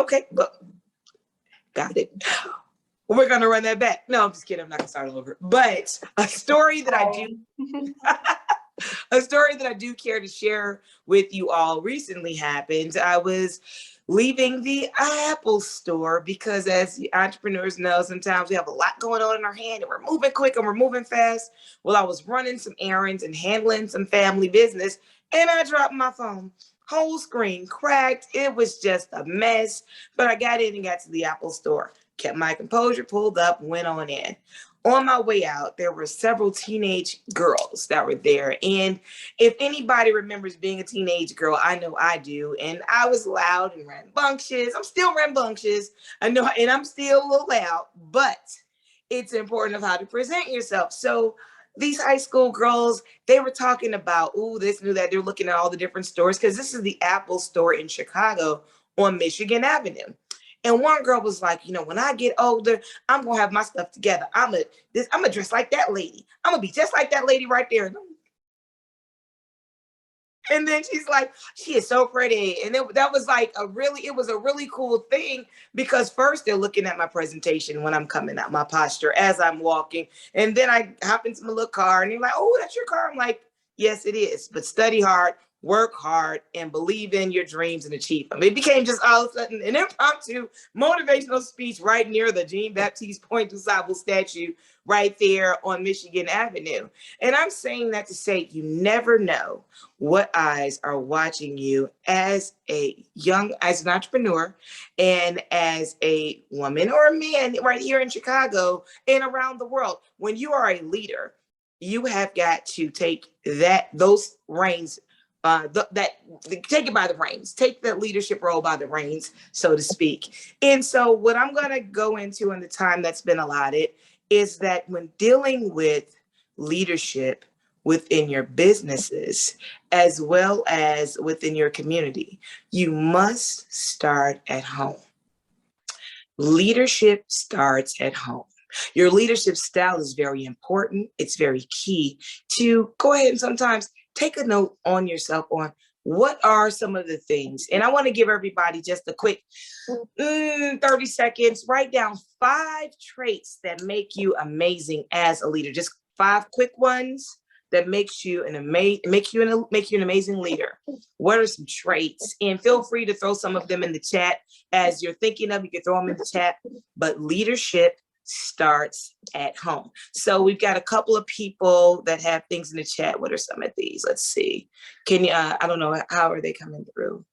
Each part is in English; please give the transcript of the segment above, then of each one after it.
Okay, well, got it. We're going to run that back. No, I'm just kidding. I'm not going to start over. But a story that I do, a story that I do care to share with you all recently happened. I was leaving the Apple store because, as entrepreneurs know, sometimes we have a lot going on in our hand and we're moving quick and we're moving fast. Well, I was running some errands and handling some family business, and I dropped my phone. Whole screen cracked. It was just a mess. But I got in and got to the Apple store, kept my composure, pulled up, went on in. On my way out, there were several teenage girls that were there. And if anybody remembers being a teenage girl, I know I do. And I was loud and rambunctious. I'm still rambunctious. I know, and I'm still a little loud, but it's important of how to present yourself. So these high school girls, they were talking about, ooh, this, new, that. They're looking at all the different stores because this is the Apple store in Chicago on Michigan Avenue. And one girl was like, when I get older, I'm gonna have my stuff together. I'm gonna dress like that lady. I'm gonna be just like that lady right there. And then she's like, she is so pretty. And that was like it was a really cool thing because first they're looking at my presentation when I'm coming out, my posture as I'm walking. And then I hop into my little car and they're like, oh, that's your car. I'm like, yes, it is. But study hard, work hard, and believe in your dreams and achieve them. It became just all of a sudden an impromptu motivational speech right near the Jean-Baptiste Point du Sable statue right there on Michigan Avenue. And I'm saying that to say you never know what eyes are watching you as an entrepreneur and as a woman or a man right here in Chicago and around the world. When you are a leader, you have got to take those reins, take it by the reins, take the leadership role by the reins, so to speak. And so what I'm going to go into in the time that's been allotted is that when dealing with leadership within your businesses, as well as within your community, you must start at home. Leadership starts at home. Your leadership style is very important. It's very key to go ahead and sometimes take a note on yourself on what are some of the things. And I want to give everybody just a quick 30 seconds. Write down 5 traits that make you amazing as a leader. Just 5 quick ones that makes you an amazing leader. What are some traits? And feel free to throw some of them in the chat as you're thinking of. You can throw them in the chat. But leadership starts at home. So we've got a couple of people that have things in the chat. What are some of these? Let's see. Can you, I don't know, how are they coming through?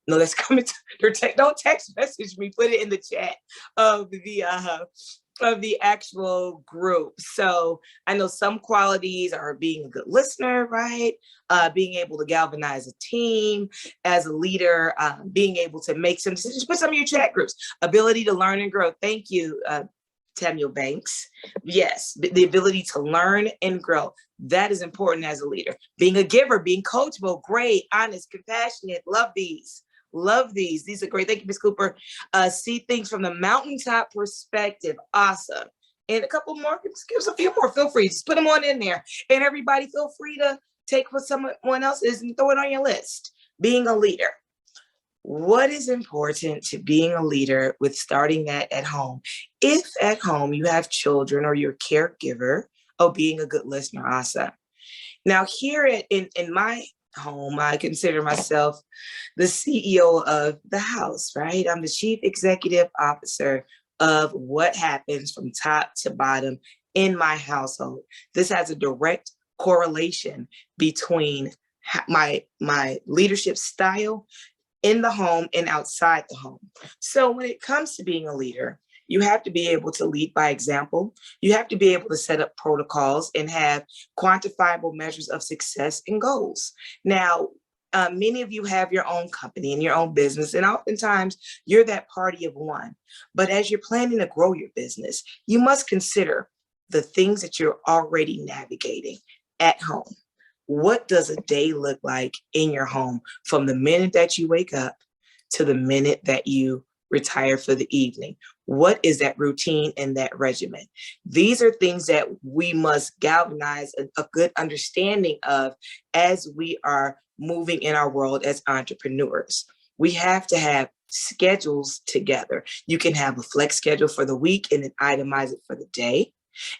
No, that's coming to don't text message me, put it in the chat of the actual group. So I know some qualities are being a good listener, right? Being able to galvanize a team as a leader, being able to make some decisions. Put some of your chat groups, ability to learn and grow. Thank you, Samuel Banks. Yes, the ability to learn and grow. That is important as a leader. Being a giver, being coachable, great, honest, compassionate. Love these. Love these. These are great. Thank you, Ms. Cooper. See things from the mountaintop perspective. Awesome. And a couple more. Give us a few more. Feel free. Just put them on in there. And everybody feel free to take what someone else is and throw it on your list. Being a leader. What is important to being a leader with starting that at home? If at home you have children or you're a caregiver, being a good listener, awesome. Now here in my home, I consider myself the CEO of the house, right? I'm the chief executive officer of what happens from top to bottom in my household. This has a direct correlation between my leadership style in the home and outside the home. So when it comes to being a leader, you have to be able to lead by example. You have to be able to set up protocols and have quantifiable measures of success and goals. Now, many of you have your own company and your own business, and oftentimes you're that party of one. But as you're planning to grow your business, you must consider the things that you're already navigating at home. What does a day look like in your home from the minute that you wake up to the minute that you retire for the evening? What is that routine and that regimen? These are things that we must galvanize a good understanding of as we are moving in our world as entrepreneurs. We have to have schedules together. You can have a flex schedule for the week and then itemize it for the day.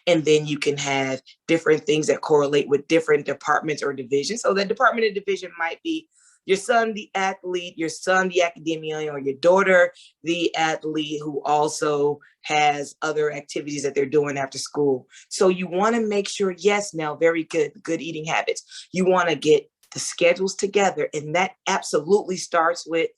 And then you can have different things that correlate with different departments or divisions. So the department or division might be your son, the athlete, your son, the academician, or your daughter, the athlete who also has other activities that they're doing after school. So you want to make sure, yes, now, very good eating habits. You want to get the schedules together. And that absolutely starts with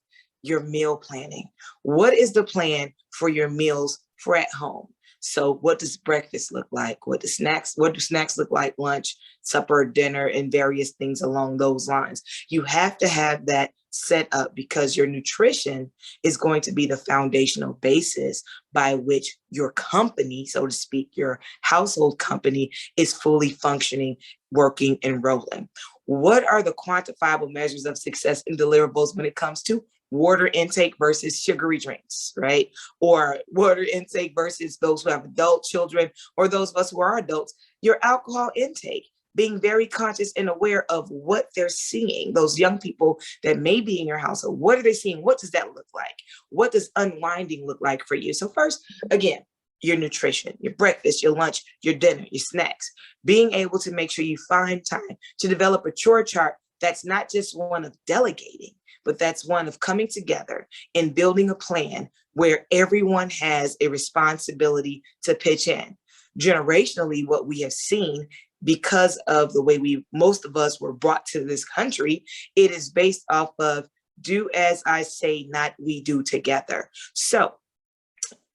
your meal planning. What is the plan for your meals for at home? So what does breakfast look like? What do snacks look like? Lunch, supper, dinner, and various things along those lines. You have to have that set up because your nutrition is going to be the foundational basis by which your company, so to speak, your household company is fully functioning, working, and rolling. What are the quantifiable measures of success in deliverables when it comes to water intake versus sugary drinks, right? Or water intake versus those who have adult children, or those of us who are adults, your alcohol intake, being very conscious and aware of what they're seeing, those young people that may be in your household. What are they seeing? What does that look like? What does unwinding look like for you? So first, again, your nutrition, your breakfast, your lunch, your dinner, your snacks, being able to make sure you find time to develop a chore chart that's not just one of delegating, but that's one of coming together and building a plan where everyone has a responsibility to pitch in. Generationally, what we have seen, because of the way most of us were brought to this country, it is based off of do as I say, not we do together. So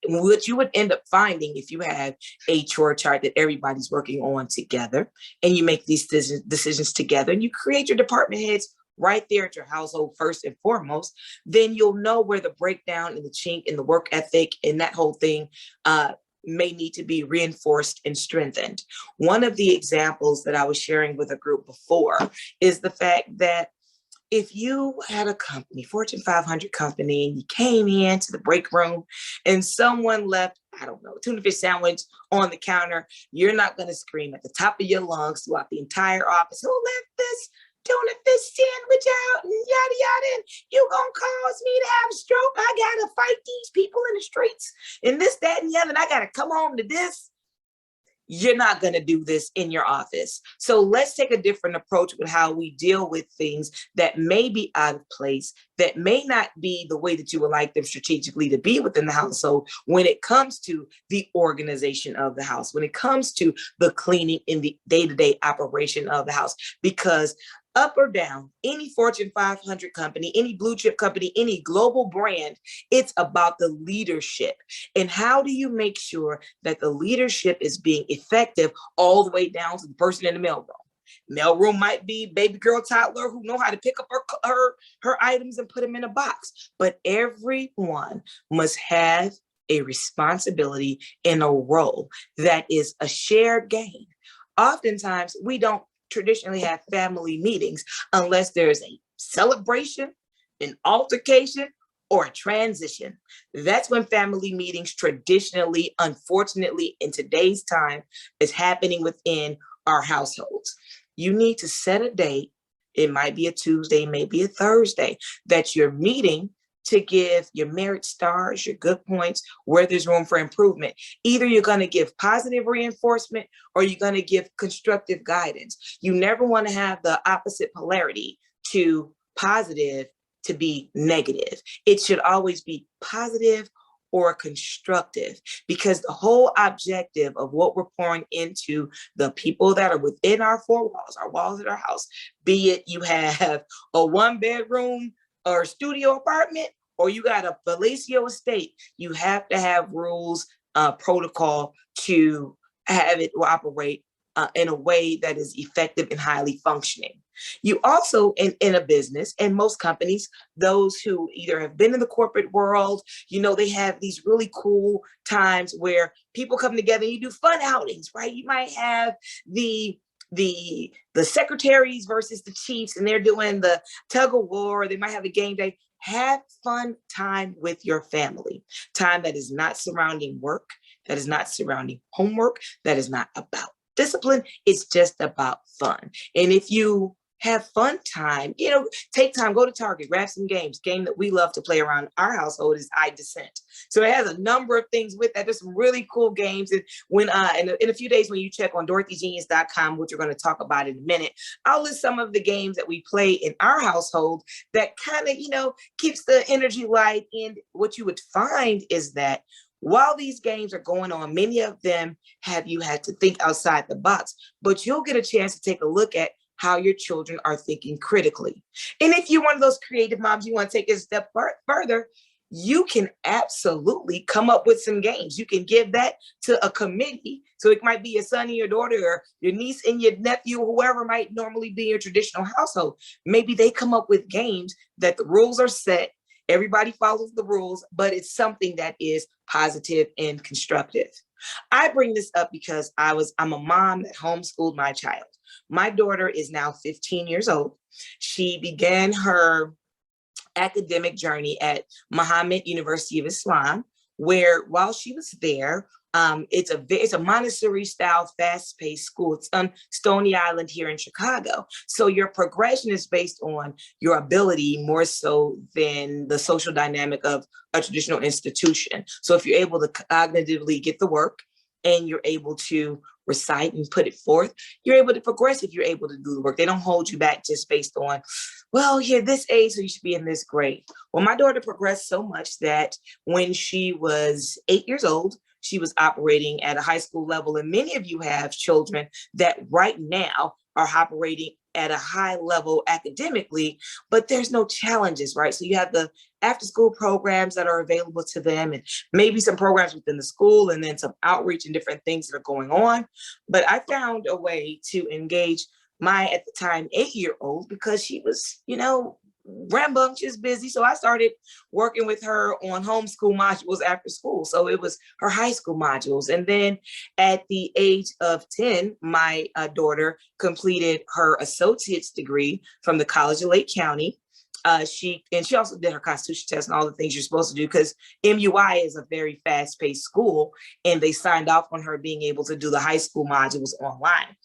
what you would end up finding if you have a chore chart that everybody's working on together, and you make these decisions together, and you create your department heads right there at your household first and foremost, then you'll know where the breakdown and the chink and the work ethic and that whole thing may need to be reinforced and strengthened. One of the examples that I was sharing with a group before is the fact that if you had a company, Fortune 500 company, and you came into the break room and someone left, I don't know, a tuna fish sandwich on the counter, you're not going to scream at the top of your lungs throughout the entire office, who left this tuna fish sandwich out and yada yada, and you gonna cause me to have a stroke? I gotta fight these people in the streets and this, that, and the other, and I gotta come home to this. You're not going to do this in your office. So let's take a different approach with how we deal with things that may be out of place, that may not be the way that you would like them strategically to be within the household when it comes to the organization of the house, when it comes to the cleaning in the day-to-day operation of the house. Because up or down, any Fortune 500 company, any blue chip company, any global brand, it's about the leadership. And how do you make sure that the leadership is being effective all the way down to the person in the mailroom? Mailroom might be baby girl, toddler who know how to pick up her items and put them in a box. But everyone must have a responsibility and a role that is a shared gain. Oftentimes, we don't traditionally have family meetings unless there's a celebration, an altercation, or a transition. That's when family meetings traditionally, unfortunately, in today's time, is happening within our households. You need to set a date. It might be a Tuesday, maybe a Thursday, that you're meeting to give your merit stars, your good points, where there's room for improvement. Either you're going to give positive reinforcement or you're going to give constructive guidance. You never want to have the opposite polarity to positive to be negative. It should always be positive or constructive, because the whole objective of what we're pouring into the people that are within our four walls, our walls at our house, be it you have a 1-bedroom or studio apartment, or you got a Palacio estate, you have to have rules, protocol to have it operate in a way that is effective and highly functioning. You also, in a business, and most companies, those who either have been in the corporate world, they have these really cool times where people come together and you do fun outings, right? You might have the secretaries versus the chiefs, and they're doing the tug of war. They might have a game day. Have fun time with your family. Time that is not surrounding work, that is not surrounding homework, that is not about discipline. It's just about fun. And if you have fun time, take time, go to Target, grab some games. Game that we love to play around our household is I Dissent. So it has a number of things with that. There's some really cool games. And when in a few days, when you check on DorothyGenius.com, which we're going to talk about in a minute, I'll list some of the games that we play in our household that kind of, keeps the energy light. And what you would find is that while these games are going on, many of them have you had to think outside the box, but you'll get a chance to take a look at how your children are thinking critically. And if you're one of those creative moms, you want to take it a step further, you can absolutely come up with some games. You can give that to a committee. So it might be your son and your daughter, or your niece and your nephew, whoever might normally be in your traditional household. Maybe they come up with games that the rules are set. Everybody follows the rules, but it's something that is positive and constructive. I bring this up because I'm a mom that homeschooled my child. My daughter is now 15 years old. She began her academic journey at Muhammad University of Islam, where while she was there, it's a Montessori style, fast paced school. It's on Stony Island here in Chicago. So your progression is based on your ability more so than the social dynamic of a traditional institution. So if you're able to cognitively get the work and you're able to recite and put it forth, you're able to progress if you're able to do the work. They don't hold you back just based on, well, you're this age, so you should be in this grade. Well, my daughter progressed so much that when she was 8 years old, she was operating at a high school level. And many of you have children that right now are operating at a high level academically, but there's no challenges, right? So you have the after school programs that are available to them, and maybe some programs within the school, and then some outreach and different things that are going on. But I found a way to engage my, at the time, 8-year-old, because she was, rambunctious, busy. So I started working with her on homeschool modules after school. So it was her high school modules. And then at the age of 10, my daughter completed her associate's degree from the College of Lake County. She also did her constitution test and all the things you're supposed to do, because MUI is a very fast-paced school, and they signed off on her being able to do the high school modules online.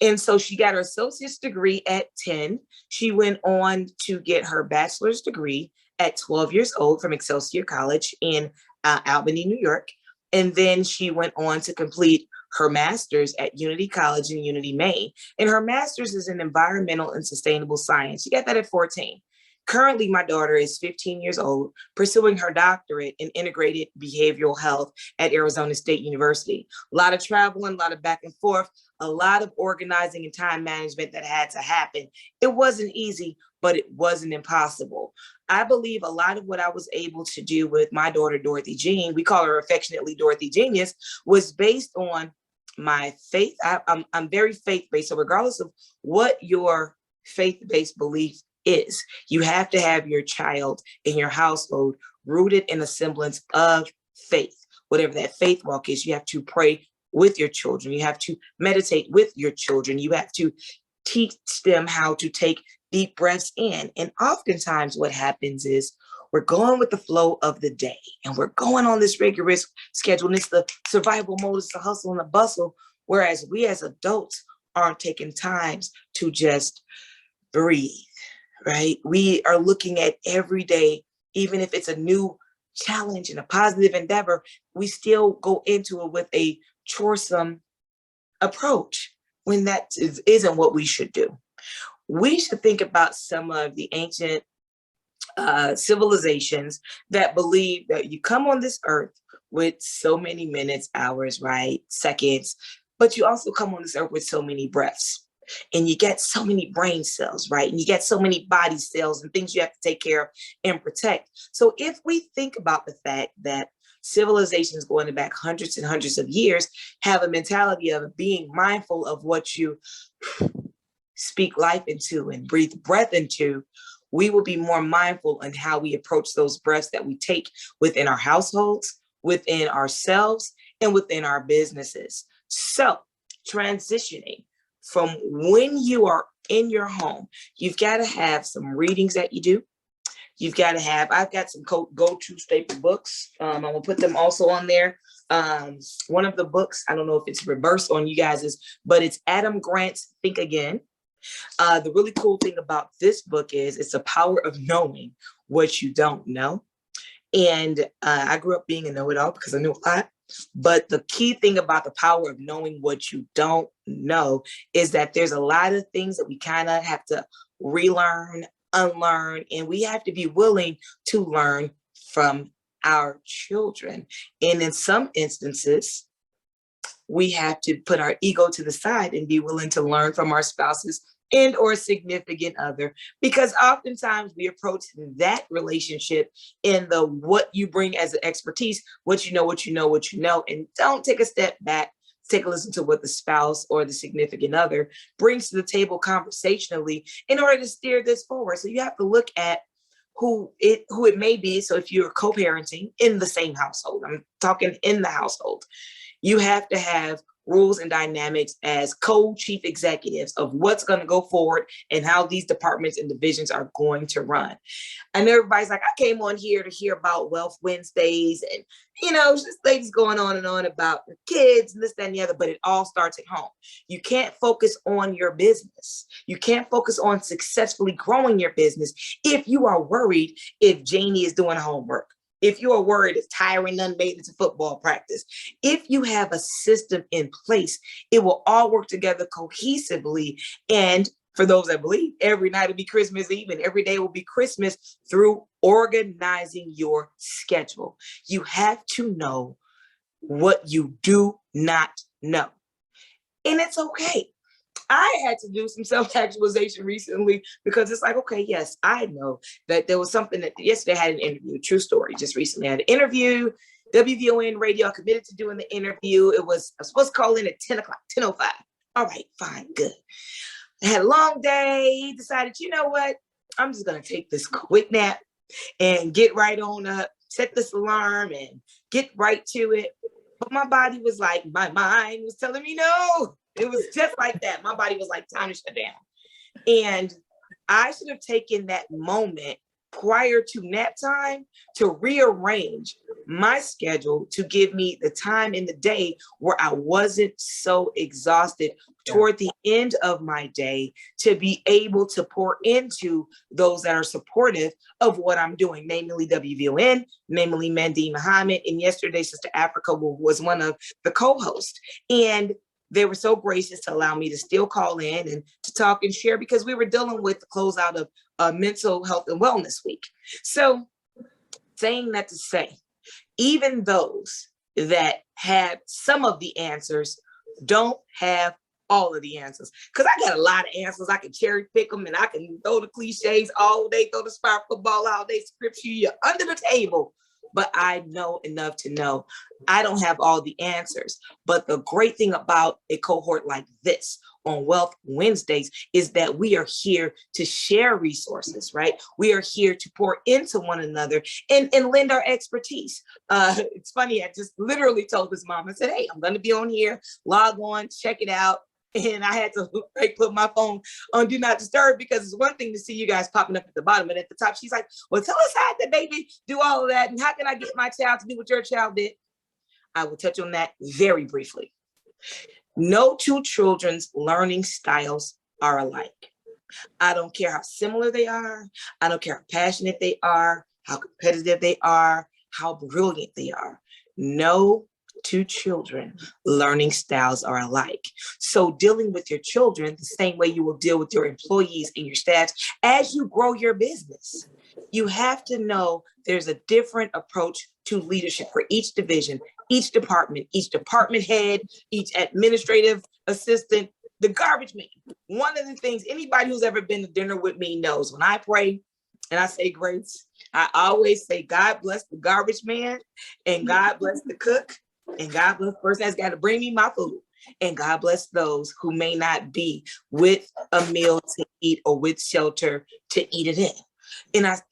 And so she got her associate's degree at 10. She went on to get her bachelor's degree at 12 years old from Excelsior College in Albany, New York. And then she went on to complete her master's at Unity College in Unity, Maine. And her master's is in environmental and sustainable science. She got that at 14. Currently, my daughter is 15 years old, pursuing her doctorate in integrated behavioral health at Arizona State University. A lot of traveling, a lot of back and forth, a lot of organizing and time management that had to happen. It wasn't easy, but it wasn't impossible. I believe a lot of what I was able to do with my daughter, Dorothy Jean, we call her affectionately Dorothy Genius, was based on my faith. I'm very faith-based. So regardless of what your faith-based belief is, you have to have your child in your household rooted in a semblance of faith. Whatever that faith walk is, you have to pray with your children. You have to meditate with your children. You have to teach them how to take deep breaths in. And oftentimes what happens is we're going with the flow of the day, and we're going on this rigorous schedule. And it's the survival mode, it's the hustle and the bustle. Whereas we as adults aren't taking times to just breathe. Right? We are looking at every day, even if it's a new challenge and a positive endeavor, we still go into it with a choresome approach when that isn't what we should do. We should think about some of the ancient civilizations that believe that you come on this earth with so many minutes, hours, right? Seconds, but you also come on this earth with so many breaths. And you get so many brain cells, right? And you get so many body cells and things you have to take care of and protect. So if we think about the fact that civilizations going back hundreds and hundreds of years have a mentality of being mindful of what you speak life into and breathe breath into, we will be more mindful in how we approach those breaths that we take within our households, within ourselves, and within our businesses. So transitioning from when you are in your home, you've got to have some readings that you do. You've got to have, I've got some go-to staple books. I'm going to put them also on there. One of the books, I don't know if it's reversed on you guys', but it's Adam Grant's Think Again. The really cool thing about this book is it's the power of knowing what you don't know. And I grew up being a know-it-all because I knew a lot. But the key thing about the power of knowing what you don't know is that there's a lot of things that we kind of have to relearn, unlearn, and we have to be willing to learn from our children. And in some instances, we have to put our ego to the side and be willing to learn from our spouses and or significant other, because oftentimes we approach that relationship in the what you bring as an expertise, what you know, and don't take a step back, take a listen to what the spouse or the significant other brings to the table conversationally in order to steer this forward. So you have to look at who it may be. So if you're co-parenting in the same household, I'm talking in the household, you have to have rules and dynamics as co-chief executives of what's going to go forward and how these departments and divisions are going to run. And everybody's like, I came on here to hear about Wealth Wednesdays and, just things going on and on about your kids and this, that, and the other, but it all starts at home. You can't focus on your business. You can't focus on successfully growing your business if you are worried if Janie is doing homework. If you are worried if Tyron done made it to football practice, if you have a system in place, it will all work together cohesively. And for those that believe, every night will be Christmas Eve and every day will be Christmas through organizing your schedule. You have to know what you do not know. And it's okay. I had to do some self-actualization recently because it's like, okay, yes, I know that there was something that yesterday I had an interview, true story, just recently I had an interview, WVON radio, I committed to doing the interview. I was supposed to call in at 10 o'clock, 10:05. All right, fine, good. I had a long day, decided, you know what? I'm just going to take this quick nap and get right on up, set this alarm and get right to it. But my body was like, my mind was telling me no. It was just like that. My body was like, time to shut down. And I should have taken that moment prior to nap time to rearrange my schedule to give me the time in the day where I wasn't so exhausted toward the end of my day to be able to pour into those that are supportive of what I'm doing, namely WVON, namely Mandy Muhammad, and yesterday Sister Africa was one of the co-hosts. And they were so gracious to allow me to still call in and to talk and share because we were dealing with the closeout of Mental Health and Wellness Week. So saying that to say, even those that have some of the answers don't have all of the answers. Because I got a lot of answers. I can cherry pick them and I can throw the cliches all day, throw the spire football all day, scripture you under the table. But I know enough to know I don't have all the answers. But the great thing about a cohort like this on Wealth Wednesdays is that we are here to share resources, right? We are here to pour into one another and lend our expertise. It's funny, I just literally told this mom, I said, hey, I'm going to be on here, log on, check it out. And I had to put my phone on do not disturb because it's one thing to see you guys popping up at the bottom. And at the top, she's like, well, tell us how the baby do all of that. And how can I get my child to do what your child did? I will touch on that very briefly. No two children's learning styles are alike. I don't care how similar they are. I don't care how passionate they are, how competitive they are, how brilliant they are. No two children learning styles are alike. So dealing with your children the same way you will deal with your employees and your staff as you grow your business, you have to know there's a different approach to leadership for each division, each department head, each administrative assistant, the garbage man. One of the things anybody who's ever been to dinner with me knows when I pray and I say grace, I always say, God bless the garbage man and God bless the cook. And God bless the person that's got to bring me my food. And God bless those who may not be with a meal to eat or with shelter to eat it in.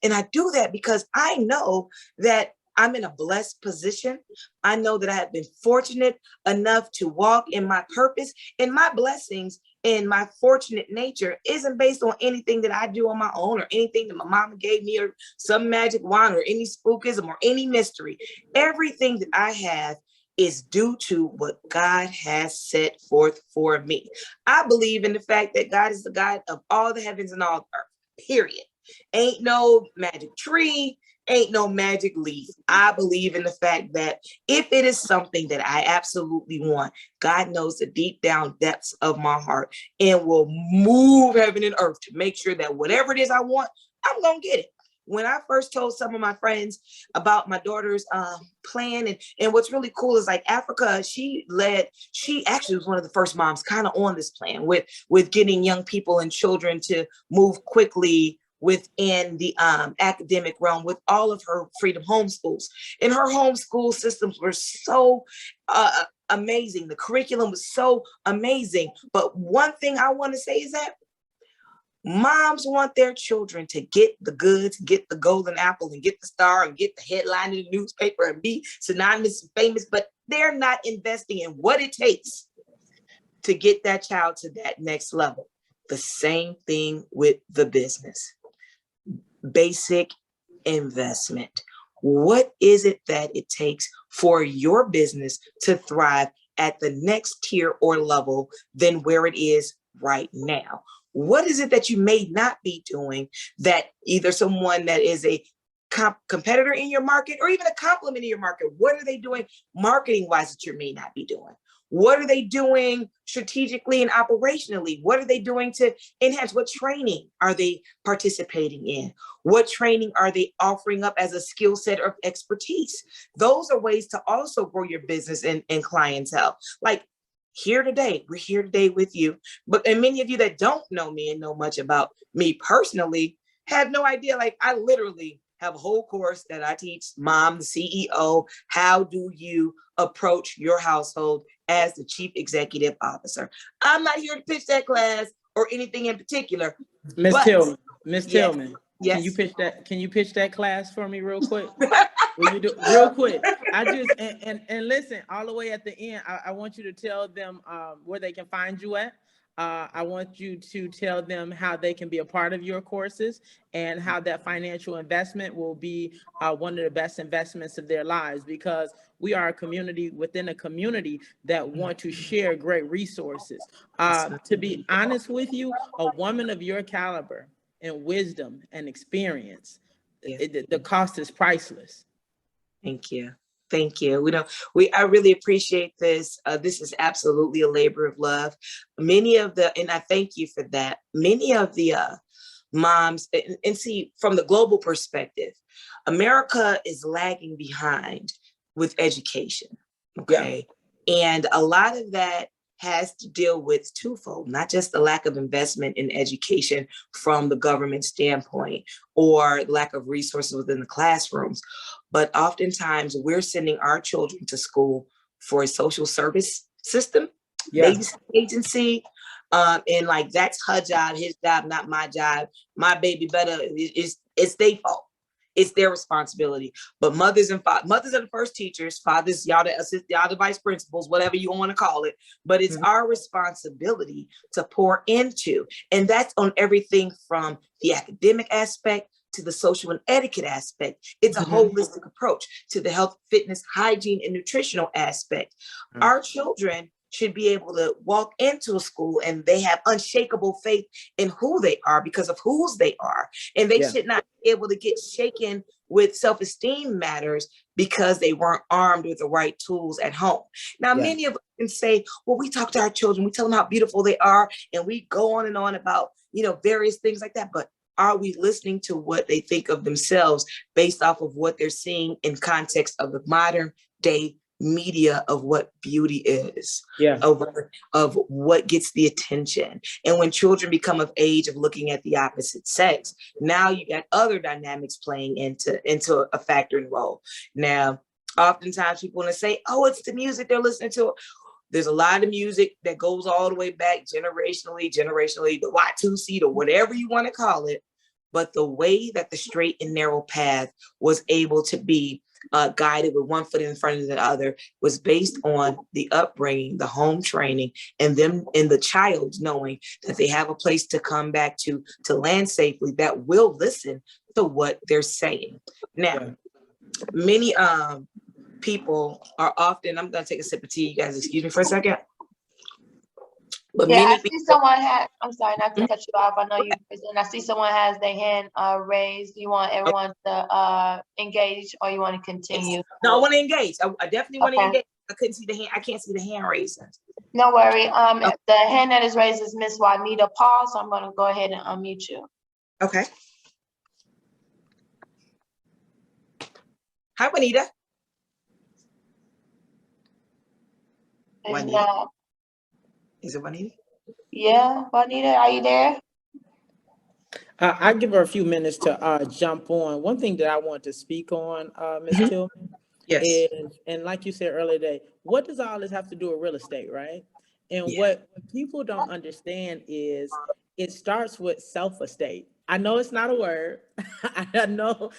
And I do that because I know that I'm in a blessed position. I know that I have been fortunate enough to walk in my purpose, and my blessings and my fortunate nature isn't based on anything that I do on my own or anything that my mama gave me or some magic wand or any spookism or any mystery. Everything that I have is due to what God has set forth for me. I believe in the fact that God is the God of all the heavens and all the earth, period. Ain't no magic tree, ain't no magic leaf. I believe in the fact that if it is something that I absolutely want, God knows the deep down depths of my heart and will move heaven and earth to make sure that whatever it is I want, I'm going to get it. When I first told some of my friends about my daughter's plan, and what's really cool is like Africa, she actually was one of the first moms kind of on this plan with getting young people and children to move quickly within the academic realm with all of her freedom homeschools. And her homeschool systems were so amazing. The curriculum was so amazing. But one thing I want to say is that moms want their children to get the goods, get the golden apple, and get the star, and get the headline in the newspaper, and be synonymous and famous, but they're not investing in what it takes to get that child to that next level. The same thing with the business. Basic investment. What is it that it takes for your business to thrive at the next tier or level than where it is right now? What is it that you may not be doing that either someone that is a competitor in your market or even a complement in your market, what are they doing marketing wise that you may not be doing? What are they doing strategically and operationally? What are they doing to enhance? What training are they participating in? What training are they offering up as a skill set or expertise? Those are ways to also grow your business and clientele. Like, we're here today with you. And many of you that don't know me and know much about me personally have no idea. Like, I literally have a whole course that I teach mom, the CEO. How do you approach your household as the chief executive officer? I'm not here to pitch that class or anything in particular. Miss Tillman, yes. Can you pitch that class for me real quick? Will you do real quick? I just and listen, all the way at the end, I want you to tell them where they can find you at. I want you to tell them how they can be a part of your courses and how that financial investment will be one of the best investments of their lives, because we are a community within a community that want to share great resources. To be honest with you, a woman of your caliber and wisdom and experience, the cost is priceless. Thank you. Thank you. I really appreciate this. This is absolutely a labor of love. And I thank you for that. Many of the moms, and see, from the global perspective, America is lagging behind with education. Okay. Yeah. And a lot of that has to deal with twofold, not just the lack of investment in education from the government standpoint or lack of resources within the classrooms, but oftentimes we're sending our children to school for a social service system, babysitting agency, and like that's her job, his job, not my job. My baby better, it's their fault. It's their responsibility. But mothers are the first teachers, fathers, y'all the vice principals, whatever you want to call it. But it's our responsibility to pour into. And that's on everything from the academic aspect to the social and etiquette aspect. It's a holistic approach to the health, fitness, hygiene, and nutritional aspect. Our children should be able to walk into a school and they have unshakable faith in who they are because of whose they are. And they should not be able to get shaken with self-esteem matters because they weren't armed with the right tools at home. Now, many of us can say, well, we talk to our children, we tell them how beautiful they are, and we go on and on about, various things like that. But are we listening to what they think of themselves based off of what they're seeing in context of the modern day media of what beauty is, of what gets the attention? And when children become of age of looking at the opposite sex, now you got other dynamics playing into a factoring role. Now, oftentimes people want to say, oh, it's the music they're listening to. There's a lot of music that goes all the way back generationally, the Y2C or whatever you want to call it. But the way that the straight and narrow path was able to be guided with one foot in front of the other was based on the upbringing, the home training, and them and the child knowing that they have a place to come back to land safely that will listen to what they're saying. Now, many people are often, I'm going to take a sip of tea. You guys, excuse me for a second. But Yeah, I many see people, someone had, I'm sorry, not to cut you off. I know you, and I see someone has their hand raised. Do you want everyone to engage, or you want to continue? no, I want to engage. I definitely want to Okay. engage. I couldn't see the hand. I can't see the hand raising. No worry. The hand that is raised is Miss Juanita Paul, so I'm going to go ahead and unmute you. Okay. Hi, Juanita. Juanita. Is it Juanita? Yeah, Juanita, are you there? I give her a few minutes to jump on. One thing that I want to speak on, Ms. Tillman, Yes. and like you said earlier today, what does all this have to do with real estate, right? And Yeah. what people don't understand is it starts with self-esteem. I know it's not a word. I know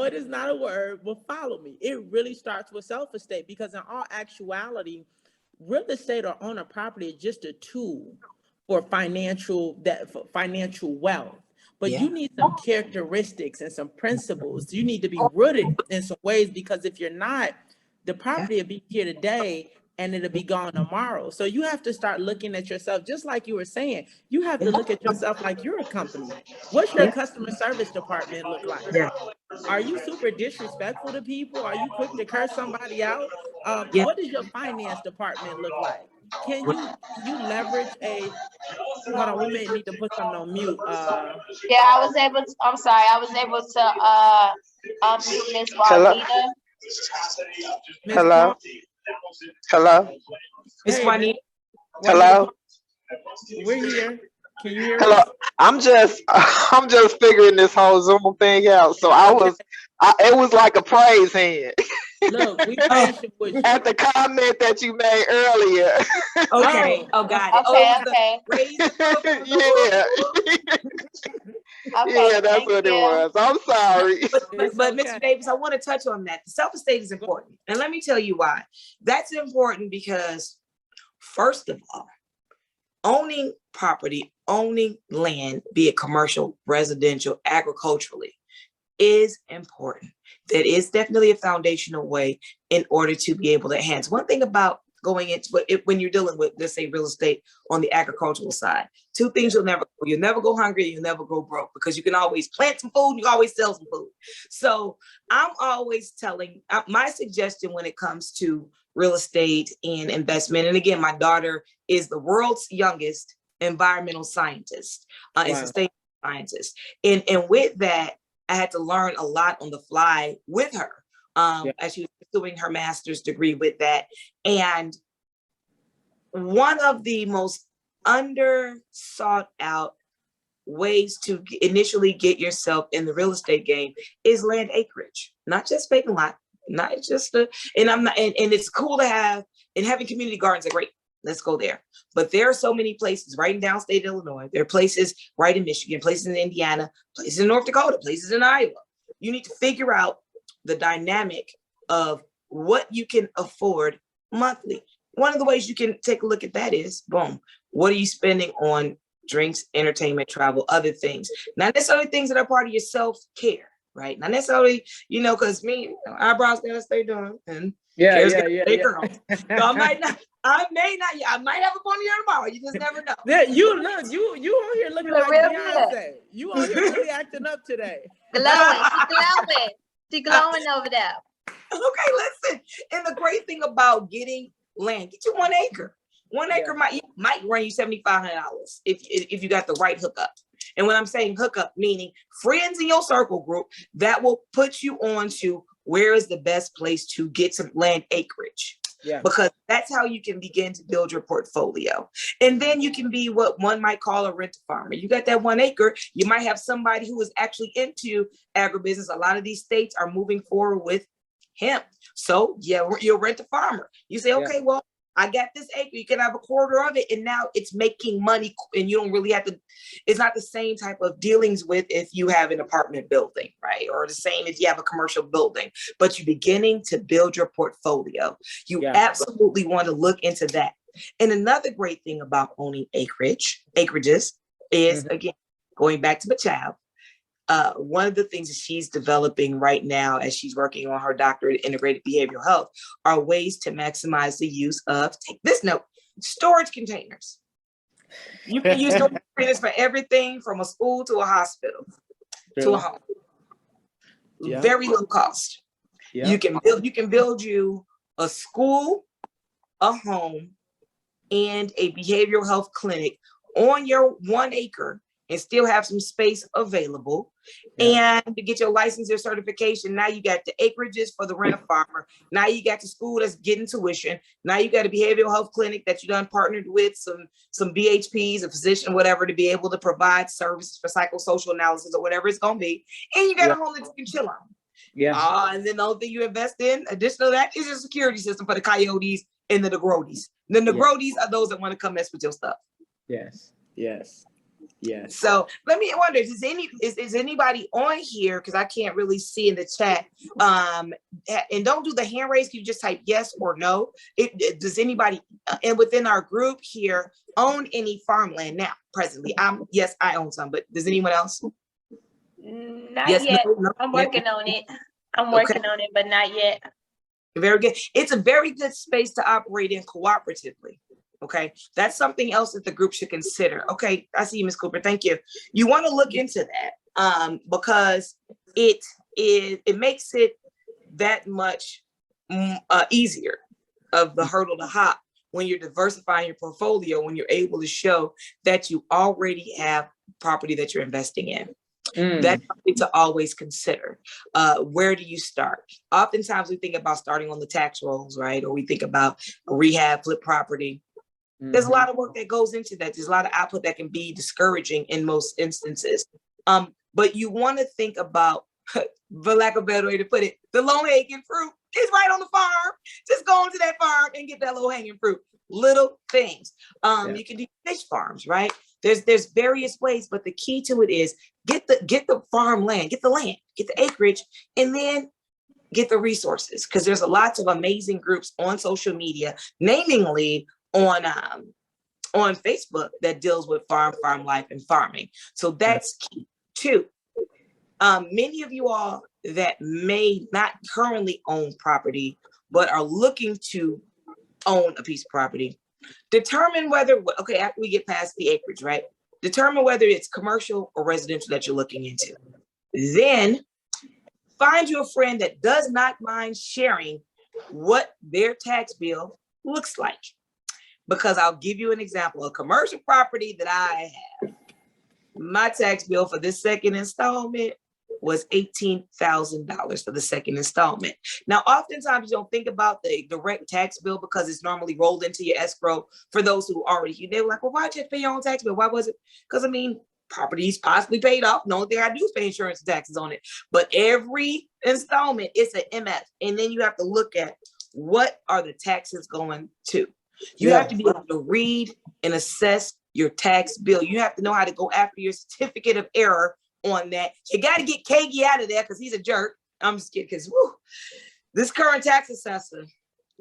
it is not a word, but follow me. It really starts with self-esteem, because in all actuality, real estate or own a property is just a tool for financial wealth. But you need some characteristics and some principles. You need to be rooted in some ways, because if you're not, the property will be here today and it'll be gone tomorrow. So you have to start looking at yourself, just like you were saying, you have to look at yourself like you're a company. What's your customer service department look like? Yeah. Are you super disrespectful to people? Are you quick to curse somebody out? Yeah. What does your finance department look like? Can you leverage a, hold on, we may need to put something on mute. Yeah, I was able to, I'm sorry, I was able to unmute Miss Juanita. Hello. Hello. Miss Hey, Juanita. Hello. We're here. Can you hear Hello. us? I'm just figuring this whole Zoom thing out. So it was like a praise hand Look, we patient with you. at the comment that you made earlier. Okay. Oh, got it. Okay, Oh, okay. Yeah. Okay, Yeah, that's thank what it you. was. I'm sorry. But Mr. Davis, I want to touch on that. The self-esteem is important. And let me tell you why. That's important because, first of all, owning property, owning land, be it commercial, residential, agriculturally, is important. That is definitely a foundational way in order to be able to enhance. One thing about going into it, when you're dealing with, let's say, real estate on the agricultural side, two things you'll never go hungry, you'll never go broke, because you can always plant some food, you always sell some food. So I'm always telling, my suggestion when it comes to real estate and investment, and again, my daughter is the world's youngest environmental scientist, and sustainable scientist. And with that, I had to learn a lot on the fly with her as she was pursuing her master's degree with that. And one of the most under sought out ways to initially get yourself in the real estate game is land acreage, not just vacant lot, not just and it's cool to have, and having community gardens are great. Let's go there. But there are so many places right in downstate Illinois. There are places right in Michigan, places in Indiana, places in North Dakota, places in Iowa. You need to figure out the dynamic of what you can afford monthly. One of the ways you can take a look at that is, boom, what are you spending on drinks, entertainment, travel, other things? Not necessarily things that are part of your self-care, right? Not necessarily, because eyebrows gotta stay done, and hair's gotta stay curled. So I might have a ponytail tomorrow. You just never know. Yeah, you on here looking like Beyonce. You on here really acting up today. Glowing. She glowing over there. Okay, listen. And the great thing about getting land, get you 1 acre. 1 acre might run you $7,500 if you got the right hookup. And when I'm saying hookup, meaning friends in your circle group that will put you on to where is the best place to get some land acreage. Yeah. Because that's how you can begin to build your portfolio. And then you can be what one might call a rent farmer. You got that 1 acre, you might have somebody who is actually into agribusiness. A lot of these states are moving forward with hemp. So yeah, you'll rent a farmer. You say, okay, well, I got this acre, you can have a quarter of it, and now it's making money, and you don't really have to, it's not the same type of dealings with if you have an apartment building, right? Or the same if you have a commercial building, but you're beginning to build your portfolio. You absolutely want to look into that. And another great thing about owning acreages is, again, going back to the child, one of the things that she's developing right now as she's working on her doctorate in integrated behavioral health are ways to maximize the use of, take this note, storage containers. You can use storage containers for everything from a school to a hospital to a home. Yeah. Very low cost. Yeah. You can build you a school, a home, and a behavioral health clinic on your 1 acre and still have some space available. Yeah. And to get your license or certification, now you got the acreages for the rent-a-farmer. Now you got the school that's getting tuition. Now you got a behavioral health clinic that you done partnered with some BHPs, a physician, whatever, to be able to provide services for psychosocial analysis or whatever it's gonna be. And you got a home that you can chill on. Yeah. And then the only thing you invest in, additional to that, is your security system for the coyotes and the Negroides. The Negroides are those that want to come mess with your stuff. Yes. Yes. Yes. So let me wonder, is anybody on here, because I can't really see in the chat, and don't do the hand raise, you just type yes or no. Does anybody and within our group here own any farmland now presently? Yes, I own some, but does anyone else? Not Yes, yet. no, I'm working on it. I'm working on it, but not yet. Very good. It's a very good space to operate in cooperatively. Okay, that's something else that the group should consider. Okay, I see you, Ms. Cooper. Thank you. You want to look into that because it makes it that much easier of the hurdle to hop when you're diversifying your portfolio, when you're able to show that you already have property that you're investing in. That's something to always consider. Where do you start? Oftentimes we think about starting on the tax rolls, right? Or we think about a rehab, flip property. There's a lot of work that goes into that. There's a lot of output that can be discouraging in most instances. But you want to think about, for lack of a better way to put it, the low-hanging fruit is right on the farm. Just go onto that farm and get that low-hanging fruit. Little things. You can do fish farms, right? There's various ways, but the key to it is get the farmland, get the land, get the acreage, and then get the resources. Because there's lots of amazing groups on social media, namely on Facebook, that deals with farm life and farming. So that's key. 2, many of you all that may not currently own property, but are looking to own a piece of property, determine whether, okay, after we get past the acreage, right? Determine whether it's commercial or residential that you're looking into. Then find you a friend that does not mind sharing what their tax bill looks like. Because I'll give you an example, a commercial property that I have. My tax bill for this second installment was $18,000 for the second installment. Now, oftentimes you don't think about the direct tax bill because it's normally rolled into your escrow for those who already, they were like, well, why'd you have to pay your own tax bill? Why was it? Because property's possibly paid off. The only thing I do is pay insurance and taxes on it. But every installment, it's an MF. And then you have to look at what are the taxes going to. You have to be able to read and assess your tax bill. You have to know how to go after your certificate of error on that. You got to get Kagi out of there because he's a jerk. I'm just kidding, because this current tax assessor,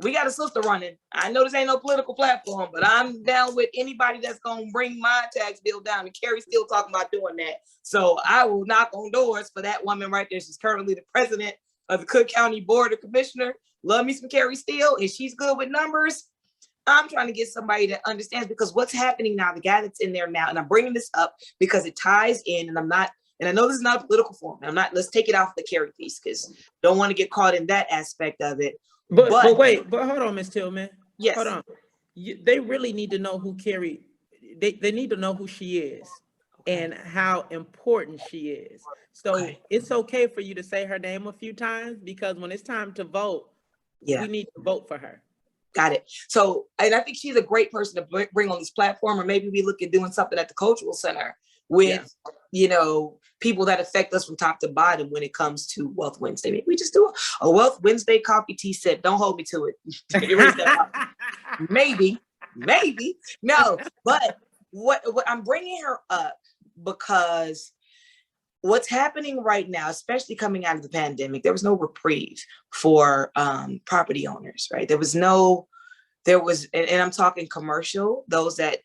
we got a sister running. I know this ain't no political platform, but I'm down with anybody that's going to bring my tax bill down. And Carrie's still talking about doing that. So I will knock on doors for that woman right there. She's currently the president of the Cook County Board of Commissioner. Love me some Carrie Steele, and she's good with numbers. I'm trying to get somebody that understands, because what's happening now, the guy that's in there now, and I'm bringing this up because it ties in, and I know this is not a political forum. Let's take it off the Carrie piece, because don't want to get caught in that aspect of it. But hold on, Ms. Tillman. Yes. Hold on. They really need to know who Carrie, they need to know who she is and how important she is. So it's okay for you to say her name a few times, because when it's time to vote, we need to vote for her. Got it. So, and I think she's a great person to bring on this platform, or maybe we look at doing something at the cultural center with, people that affect us from top to bottom when it comes to Wealth Wednesday. Maybe we just do a Wealth Wednesday coffee tea sip. Don't hold me to it. Maybe. No, but what I'm bringing her up because what's happening right now, especially coming out of the pandemic, there was no reprieve for property owners, right? There was, and I'm talking commercial, those that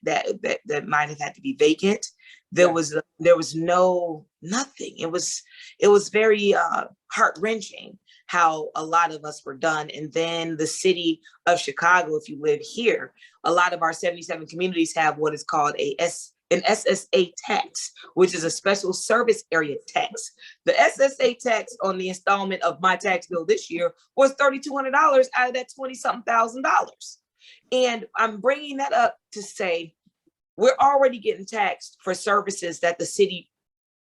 might have had to be vacant. There was no nothing. It was very heart-wrenching how a lot of us were done. And then the city of Chicago, if you live here, a lot of our 77 communities have what is called an SSA tax, which is a special service area tax. The SSA tax on the installment of my tax bill this year was $3,200 out of that 20-something thousand. And I'm bringing that up to say, we're already getting taxed for services that the city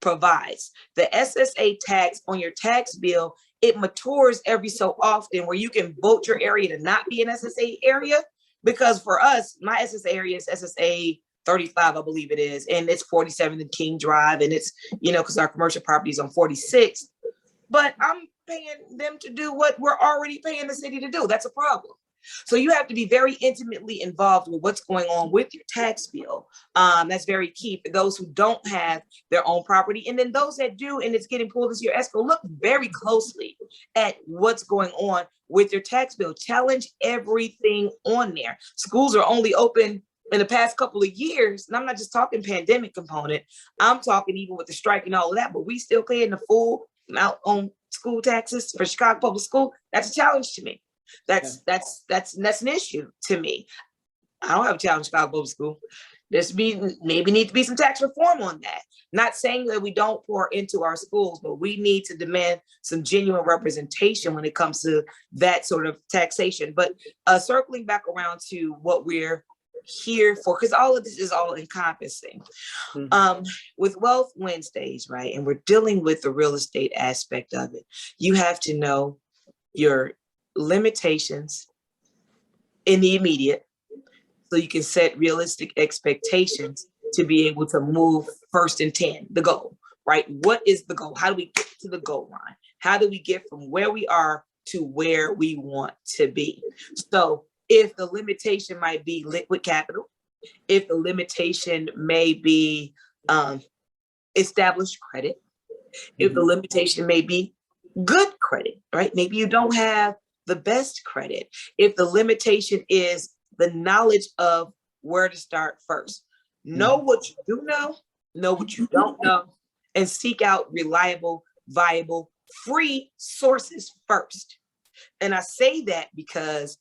provides. The SSA tax on your tax bill, it matures every so often where you can vote your area to not be an SSA area. Because for us, my SSA area is SSA 35, I believe it is. And it's 47th and King Drive. And it's, because our commercial property is on 46th. But I'm paying them to do what we're already paying the city to do. That's a problem. So you have to be very intimately involved with what's going on with your tax bill. That's very key for those who don't have their own property. And then those that do, and it's getting pulled into your escrow, look very closely at what's going on with your tax bill. Challenge everything on there. Schools are only open in the past couple of years. And I'm not just talking pandemic component. I'm talking even with the strike and all of that, but we still paying the full amount on school taxes for Chicago Public School. That's a challenge to me. That's an issue to me. I don't have a challenge with Chicago Public School. Maybe need to be some tax reform on that. Not saying that we don't pour into our schools, but we need to demand some genuine representation when it comes to that sort of taxation. But circling back around to what we're here for, because all of this is all encompassing. With Wealth Wednesdays, right? And we're dealing with the real estate aspect of it. You have to know your limitations in the immediate, so you can set realistic expectations to be able to move first and 10, the goal, right? What is the goal? How do we get to the goal line? How do we get from where we are to where we want to be? So if the limitation might be liquid capital, if the limitation may be established credit, if the limitation may be good credit, right? Maybe you don't have the best credit. If the limitation is the knowledge of where to start first, know what you do know what you don't know, and seek out reliable, viable, free sources first. And I say that because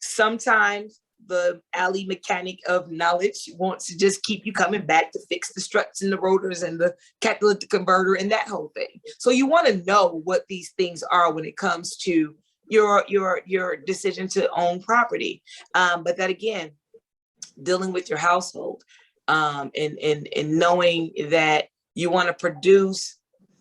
sometimes the alley mechanic of knowledge wants to just keep you coming back to fix the struts and the rotors and the catalytic converter and that whole thing. So you want to know what these things are when it comes to your decision to own property. But that again, dealing with your household, and knowing that you want to produce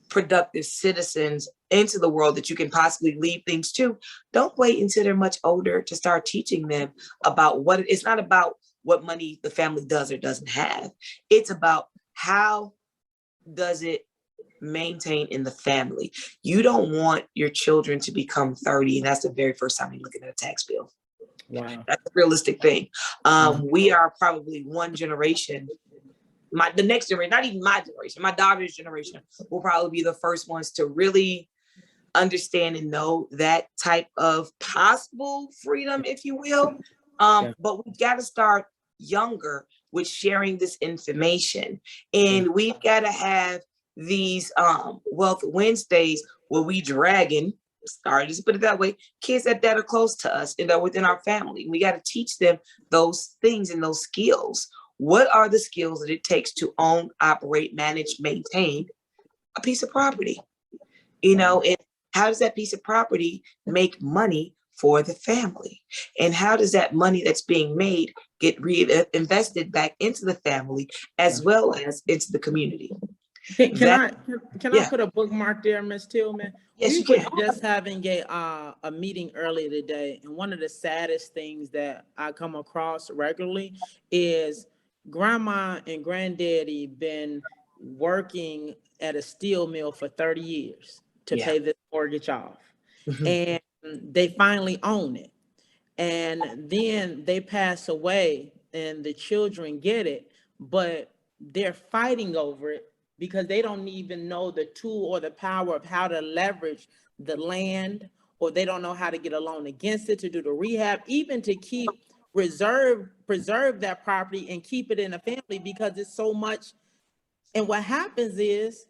productive citizens into the world that you can possibly leave things to. Don't wait until they're much older to start teaching them about it's not about what money the family does or doesn't have. It's about how does it maintain in the family. You don't want your children to become 30 and that's the very first time you're looking at a tax bill. Wow. That's a realistic thing. We are probably one generation, the next generation, not even my generation, my daughter's generation will probably be the first ones to really understand and know that type of possible freedom, if you will. But we've got to start younger with sharing this information. And we've got to have these Wealth Wednesdays where we dragging, sorry, just put it that way, kids that are close to us and are within our family. We got to teach them those things and those skills. What are the skills that it takes to own, operate, manage, maintain a piece of property? And how does that piece of property make money for the family? And how does that money that's being made get reinvested back into the family as well as into the community? Can I put a bookmark there, Ms. Tillman? Yes, we you were can. just having a meeting earlier today, and one of the saddest things that I come across regularly is grandma and granddaddy been working at a steel mill for 30 years to pay this mortgage off. And they finally own it. And then they pass away and the children get it, but they're fighting over it because they don't even know the tool or the power of how to leverage the land, or they don't know how to get a loan against it to do the rehab, even to preserve that property and keep it in a family, because it's so much And what happens is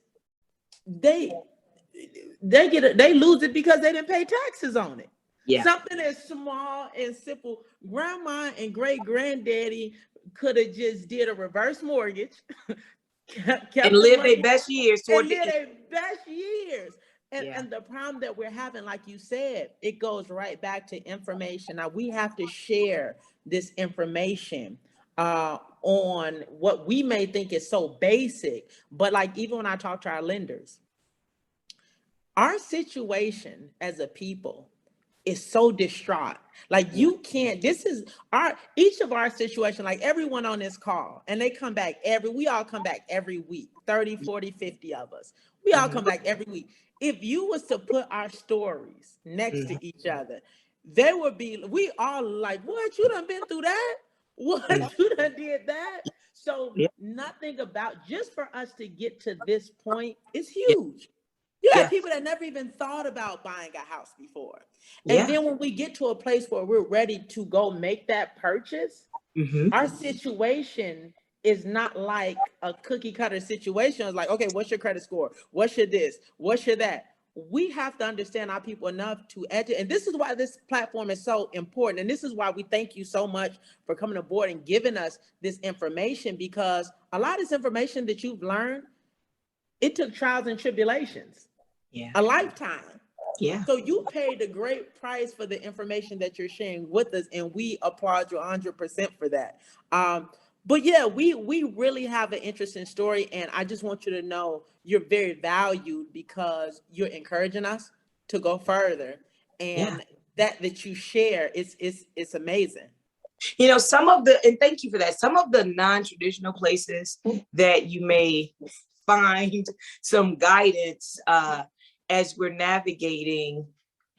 they lose it because they didn't pay taxes on it. Yeah. Something as small and simple. Grandma and great granddaddy could have just did a reverse mortgage, kept And the live money, their best years and toward live the their best years. Yeah. And the problem that we're having, like you said, it goes right back to information. Now we have to share this information on what we may think is so basic, but like even when I talk to our lenders, our situation as a people is so distraught. Like you can't, this is each of our situation, like everyone on this call, and they come back we all come back every week, 30, 40, 50 of us. We all come back every week. If you was to put our stories next to each other, they would be, we all like, what, you done been through that? What, you done did that? So nothing about, just for us to get to this point is huge. You have people that never even thought about buying a house before. And then when we get to a place where we're ready to go make that purchase, our situation is not like a cookie cutter situation. It's like, okay, what's your credit score? What's your this? What's your that? We have to understand our people enough to educate. And this is why this platform is so important. And this is why we thank you so much for coming aboard and giving us this information, because a lot of this information that you've learned, it took trials and tribulations. A lifetime. So you paid a great price for the information that you're sharing with us, and we applaud you 100% for that. But yeah, we really have an interesting story, and I just want you to know you're very valued because you're encouraging us to go further, and that you share it's amazing. You know, and thank you for that. Some of the non-traditional places that you may find some guidance as we're navigating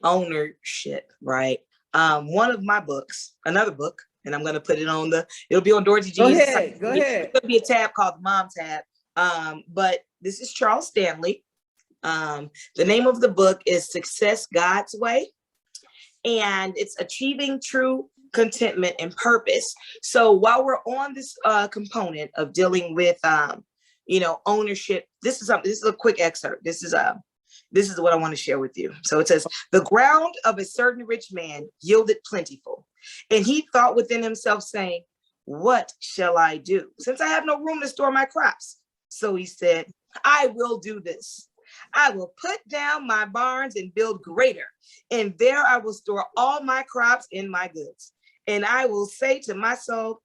ownership, right? One of my books, another book, and I'm going to put it on it'll be on Dorothy G's. Go ahead. It's going to be a tab called the Mom Tab. But this is Charles Stanley. The name of the book is Success God's Way. And it's Achieving True Contentment and Purpose. So while we're on this component of dealing with, ownership, this is a quick excerpt. This is what I want to share with you. So it says, the ground of a certain rich man yielded plentiful. And he thought within himself, saying, what shall I do, since I have no room to store my crops? So he said, I will do this. I will put down my barns and build greater, and there I will store all my crops and my goods. And I will say to my soul,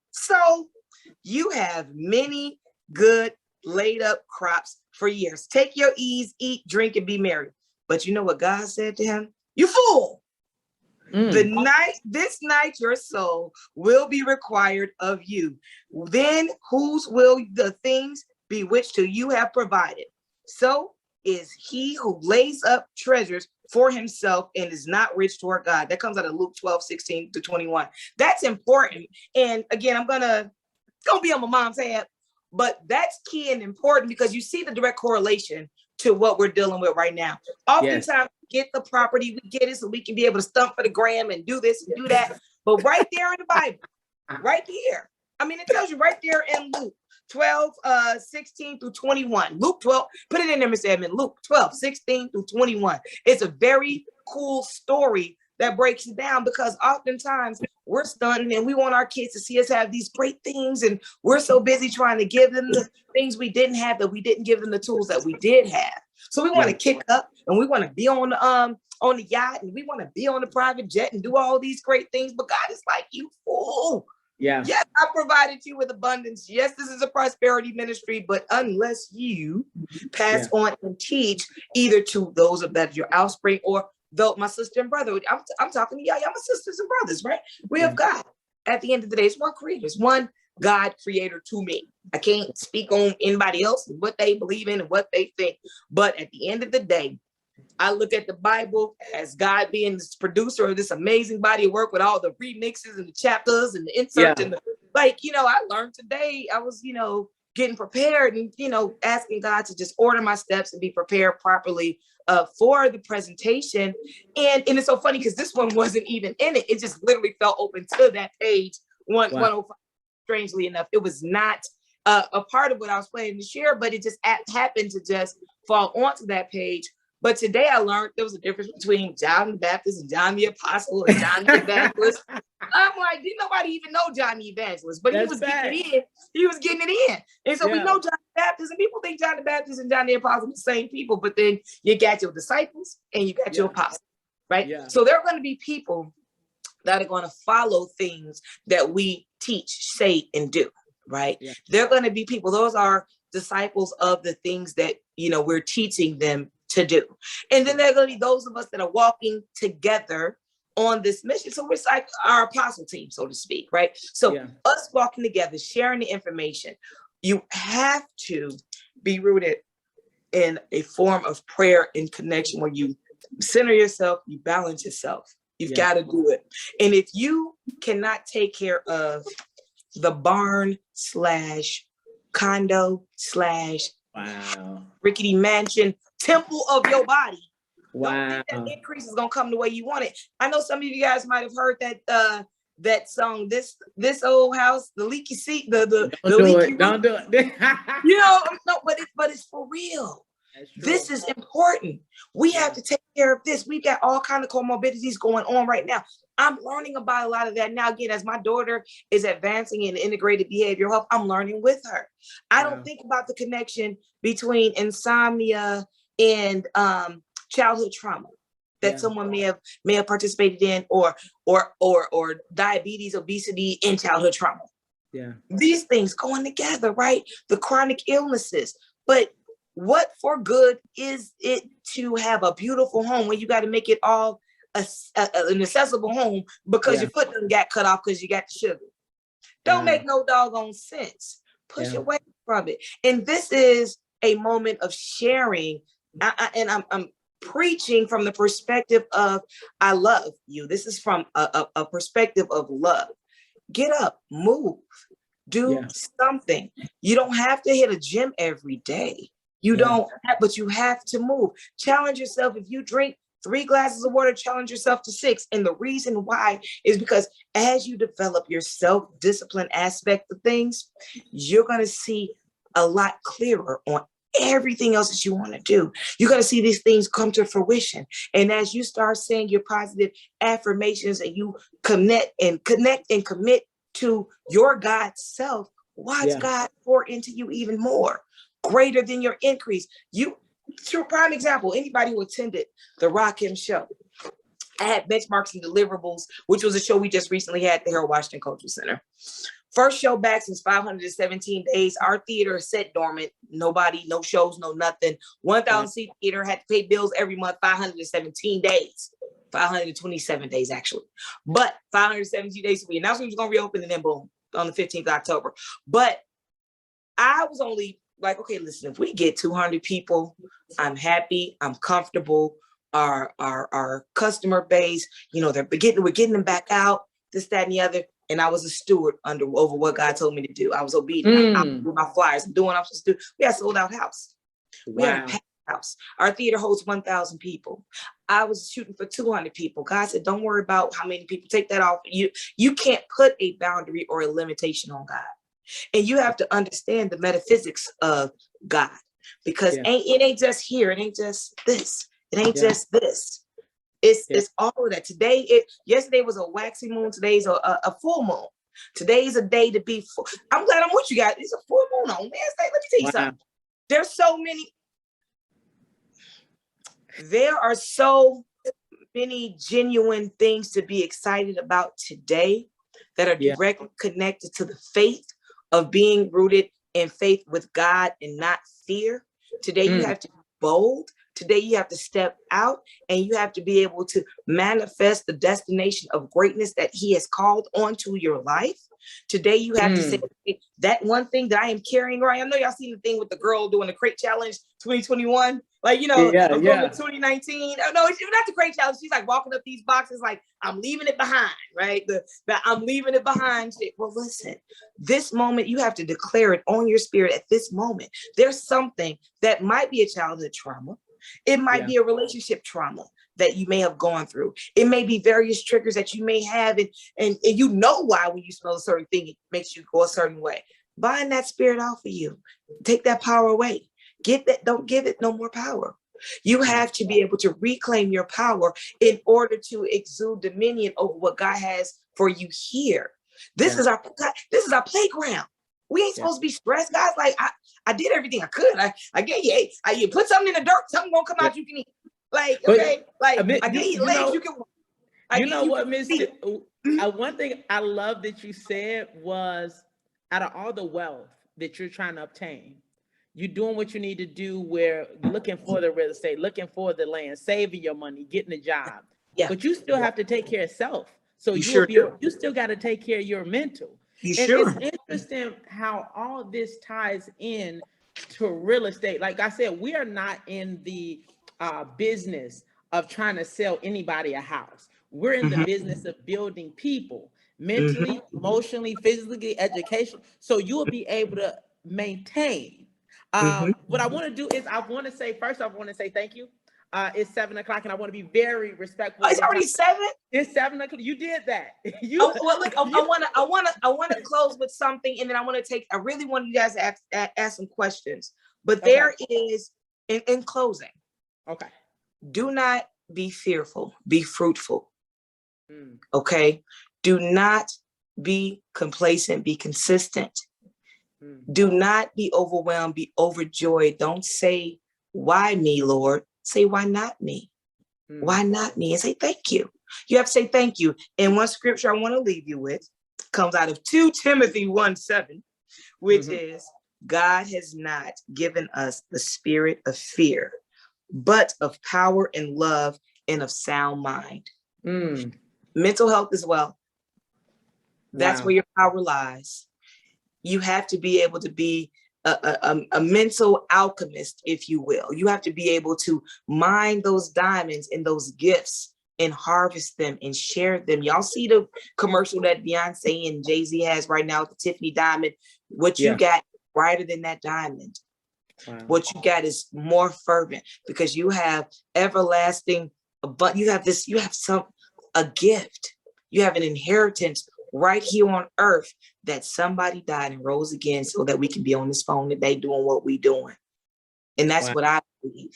you have many good laid up crops for years. Take your ease, eat, drink, and be merry. But you know what God said to him? You fool. This night your soul will be required of you. Then whose will the things be which to you have provided? So is he who lays up treasures for himself and is not rich toward God. That comes out of Luke 12:16-21. That's important. And again, I'm gonna be on my mom's tab, but that's key and important because you see the direct correlation to what we're dealing with right now. Oftentimes we get the property, we get it so we can be able to stump for the gram and do this and do that. But right there in the Bible, right here, I mean, it tells you right there in Luke 12:16-21. Luke 12, put it in there, Mr. Edmond. Luke 12:16-21. It's a very cool story that breaks it down because oftentimes we're stunned and we want our kids to see us have these great things, and we're so busy trying to give them the things we didn't have that we didn't give them the tools that we did have. So we want to kick up and we want to be on the yacht and we want to be on the private jet and do all these great things. But God is like, you fool. Yeah. Yes, I provided you with abundance. Yes, this is a prosperity ministry, but unless you pass on and teach either to those of that your offspring or though my sister and brother, I'm talking to y'all my sisters and brothers, right? We have God. At the end of the day, it's one creator. It's one God creator to me. I can't speak on anybody else and what they believe in and what they think. But at the end of the day, I look at the Bible as God being this producer of this amazing body of work with all the remixes and the chapters and the inserts and I learned today, I was, getting prepared and, asking God to just order my steps and be prepared properly for the presentation. And it's so funny because this one wasn't even in it. It just literally fell open to that page 105. Strangely enough, it was not a part of what I was planning to share, but it just happened to just fall onto that page. But today I learned there was a difference between John the Baptist and John the Apostle and John the Evangelist. I'm like, didn't nobody even know John the Evangelist, but he was getting it in. He was getting it in. And so we know John the Baptist, and people think John the Baptist and John the Apostle are the same people, but then you got your disciples and you got your apostles, right? So there are going to be people that are going to follow things that we teach, say, and do, right? They're going to be people, those are disciples of the things that, you know, we're teaching them to do. And then there are going to be those of us that are walking together on this mission. So we're like our apostle team, so to speak, right? So us walking together, sharing the information, you have to be rooted in a form of prayer and connection where you center yourself, you balance yourself. You've got to do it. And if you cannot take care of the barn / condo / rickety mansion temple of your body, don't think that increase is gonna come the way you want it. I know some of you guys might have heard that that song, this old house, the leaky seat, the leaky roof. Don't do it. You know, no, but it's for real. This is important. We have to take care of this. We've got all kinds of comorbidities going on right now. I'm learning about a lot of that now. Again, as my daughter is advancing in integrated behavioral health, I'm learning with her. I don't think about the connection between insomnia and childhood trauma that someone may have participated in, or diabetes, obesity, and childhood trauma. These things going together, right? The chronic illnesses. But what for good is it to have a beautiful home when you got to make it all an accessible home because your foot done got cut off because you got the sugar? Don't make no doggone sense. Push away from it. And this is a moment of sharing. I'm preaching from the perspective of, I love you. This is from a perspective of love. Get up, move, do something. You don't have to hit a gym every day. You don't, but you have to move. Challenge yourself. If you drink 3 glasses of water, challenge yourself to 6. And the reason why is because as you develop your self-discipline aspect of things, you're going to see a lot clearer on everything else that you want to do. You're going to see these things come to fruition. And as you start saying your positive affirmations and you connect and commit to your God self, watch God pour into you even more, greater than your increase. True prime example, anybody who attended the Rakim show, I had Benchmarks and Deliverables, which was a show we just recently had at the Harold Washington Cultural Center. First show back since 517 days. Our theater set dormant. Nobody, no shows, no nothing. 1,000 seat theater, had to pay bills every month, 517 days. 527 days, actually. But 517 days, we announced we was going to reopen, and then boom, on the 15th of October. But I was only like, okay, listen, if we get 200 people, I'm happy, I'm comfortable. Our customer base, you know, we're getting them back out, this, that, and the other. And I was a steward over what God told me to do. I was obedient. I with my flyers, I'm doing what I'm supposed to do. We had a sold out house. We had a packed house. Our theater holds 1,000 people. I was shooting for 200 people. God said, don't worry about how many people. Take that off. You can't put a boundary or a limitation on God. And you have to understand the metaphysics of God, because it ain't just here. It ain't just this. It ain't just this. It's all of that. Yesterday was a waxing moon. Today's a full moon. Today's a day to be full. I'm glad I'm with you guys. It's a full moon on Wednesday. Let me tell you something. There are so many genuine things to be excited about today that are directly connected to the faith of being rooted in faith with God and not fear. Today you have to be bold. Today you have to step out and you have to be able to manifest the destination of greatness that He has called onto your life. Today you have to say, okay, that one thing that I am carrying around. I know y'all seen the thing with the girl doing the crate challenge 2021. Like, you know, I'm going to 2019. Oh, no, it's not the crate challenge. She's like walking up these boxes like, I'm leaving it behind, right? That I'm leaving it behind. Well, listen, this moment, you have to declare it on your spirit at this moment. There's something that might be a childhood trauma. It might be a relationship trauma that you may have gone through. It may be various triggers that you may have, and you know why when you smell a certain thing, it makes you go a certain way. bind that spirit off of you. Take that power away. Don't give it no more power. You have to be able to reclaim your power in order to exude dominion over what God has for you here. This is our playground. We ain't supposed to be stressed, guys. Like I did everything I could. I gave you you put something in the dirt, something gonna come out you can eat. Like, okay, I gave you legs, you can walk. You know what, Miss? One thing I love that you said was, out of all the wealth that you're trying to obtain, you're doing what you need to do, where looking for the real estate, looking for the land, saving your money, getting a job. Yeah. But you still have to take care of self. So you still got to take care of your mental. It's interesting how all this ties in to real estate. Like I said, we are not in the business of trying to sell anybody a house. We're in the business of building people mentally, emotionally, physically, education. So you will be able to maintain. What I want to do is I want to say thank you. It's 7 o'clock and I want to be very respectful. Oh, it's already 7? It's 7 o'clock. You did that. I want to close with something, and then I really want you guys to ask some questions. But there is, in closing. Okay. Do not be fearful, be fruitful. Okay. Do not be complacent, be consistent. Do not be overwhelmed, be overjoyed. Don't say, why me, Lord? Say, why not me? Why not me? And say, thank you. You have to say thank you. And one scripture I want to leave you with comes out of 2 Timothy 1:7, which is, God has not given us the spirit of fear, but of power and love and of sound mind. Mental health as well. That's where your power lies. You have to be able to be a mental alchemist, if you will. You have to be able to mine those diamonds and those gifts and harvest them and share them. Y'all see the commercial that Beyonce and Jay-Z has right now with the Tiffany diamond. What you got brighter than that diamond. What you got is more fervent, because you have everlasting, but you have a gift. You have an inheritance right here on earth, that somebody died and rose again so that we can be on this phone today doing what we're doing. And that's what I believe.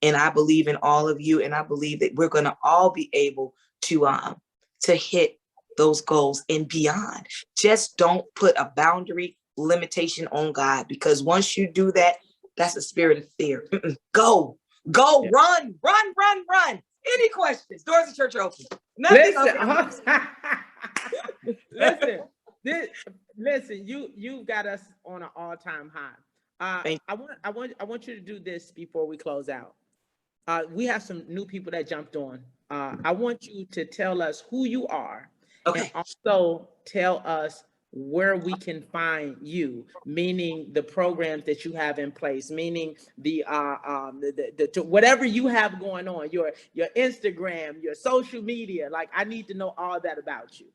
And I believe in all of you. And I believe that we're going to all be able to hit those goals and beyond. Just don't put a boundary limitation on God, because once you do that, that's a spirit of fear. Go, run. Any questions? Doors of church are open. Listen, you got us on an all-time high. I want you to do this before we close out. We have some new people that jumped on. I want you to tell us who you are, and also tell us where we can find you, meaning the programs that you have in place, meaning the whatever you have going on, your Instagram, your social media. Like, I need to know all that about you.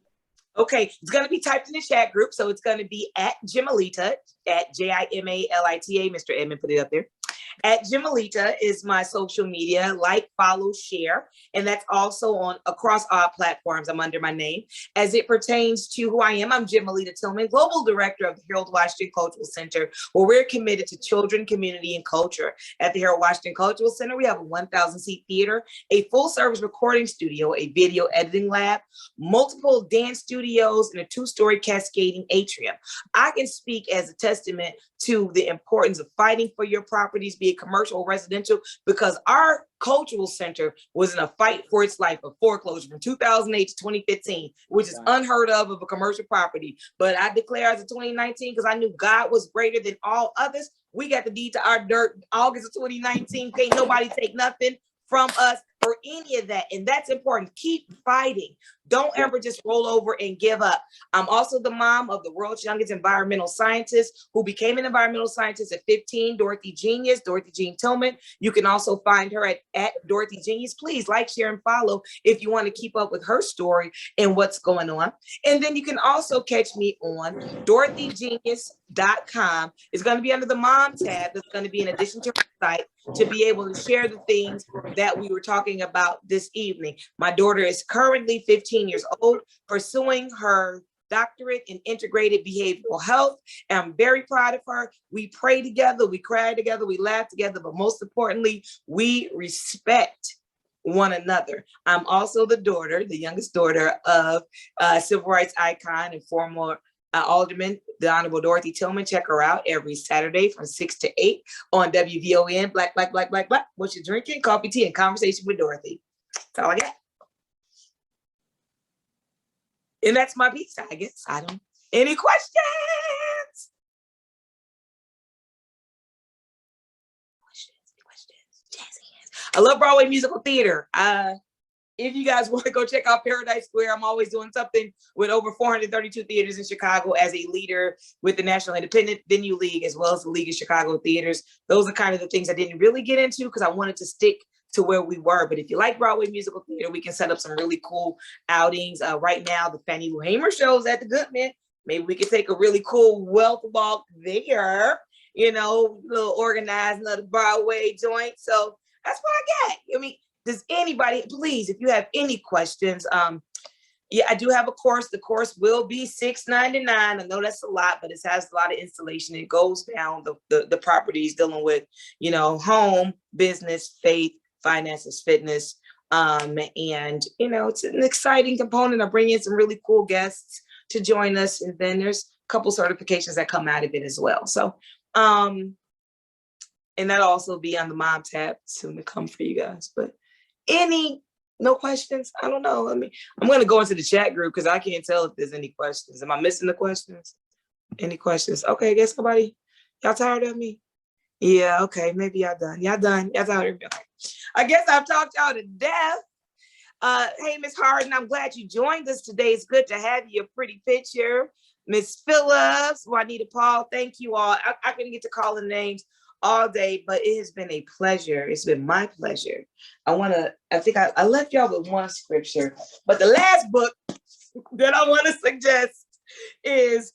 Okay, it's going to be typed in the chat group. So it's going to be at Jimalita, at Jimalita. Mr. Edmond put it up there. At Jimalita is my social media. Like, follow, share. And that's also on across all platforms. I'm under my name. As it pertains to who I am, I'm Jimalita Tillman, Global Director of the Harold Washington Cultural Center, where we're committed to children, community, and culture. At the Harold Washington Cultural Center, we have a 1,000-seat theater, a full-service recording studio, a video editing lab, multiple dance studios, and a 2-story cascading atrium. I can speak as a testament to the importance of fighting for your properties, be it commercial or residential, because our cultural center was in a fight for its life of foreclosure from 2008 to 2015, which is unheard of a commercial property. But I declare as of 2019, because I knew God was greater than all others, we got the deed to our dirt August of 2019. Can't nobody take nothing from us for any of that. And that's important. Keep fighting. Don't ever just roll over and give up. I'm also the mom of the world's youngest environmental scientist, who became an environmental scientist at 15, Dorothy Genius, Dorothy Jean Tillman. You can also find her at Dorothy Genius. Please like, share, and follow if you want to keep up with her story and what's going on. And then you can also catch me on DorothyGenius.com. It's going to be under the mom tab. It's going to be in addition to her site, to be able to share the things that we were talking about this evening. My daughter is currently 15 years old, pursuing her doctorate in integrated behavioral health. And I'm very proud of her. We pray together, we cry together, we laugh together, but most importantly, we respect one another. I'm also the daughter, the youngest daughter of civil rights icon and former Alderman, the Honorable Dorothy Tillman. Check her out every Saturday from 6 to 8 on WVON, Black, Black, Black, Black, Black. What you drinking? Coffee, tea, and conversation with Dorothy. That's all I got. And that's my piece, I guess. I don't. Any questions? Questions. Jazzy hands. I love Broadway musical theater. If you guys want to go check out Paradise Square, I'm always doing something with over 432 theaters in Chicago as a leader with the National Independent Venue League, as well as the League of Chicago Theaters. Those are kind of the things I didn't really get into because I wanted to stick to where we were. But if you like Broadway musical theater, we can set up some really cool outings. Right now, the Fannie Lou Hamer show's at the Goodman. Maybe we could take a really cool wealth walk there, you know, a little organized, another Broadway joint. So that's what I got. I mean, does anybody, please, if you have any questions, yeah, I do have a course. The course will be $6.99. I know that's a lot, but it has a lot of installation. It goes down the properties dealing with, you know, home, business, faith, finances, fitness. And, you know, it's an exciting component. I bring in some really cool guests to join us. And then there's a couple certifications that come out of it as well. So, and that'll also be on the Mom tab soon to come for you guys. But no questions? I don't know. I mean, I'm going to go into the chat group because I can't tell if there's any questions. Am I missing the questions? Any questions? Okay, I guess somebody, y'all tired of me? Yeah, okay, maybe y'all done. Y'all done. Y'all tired of me. Okay. I guess I've talked y'all to death. Hey, Miss Harden, I'm glad you joined us today. It's good to have you. A pretty picture. Miss Phillips, Juanita Paul, thank you all. I couldn't get to call the names all day, but it has been a pleasure. It's been my pleasure. I think I left y'all with one scripture, but the last book that I want to suggest is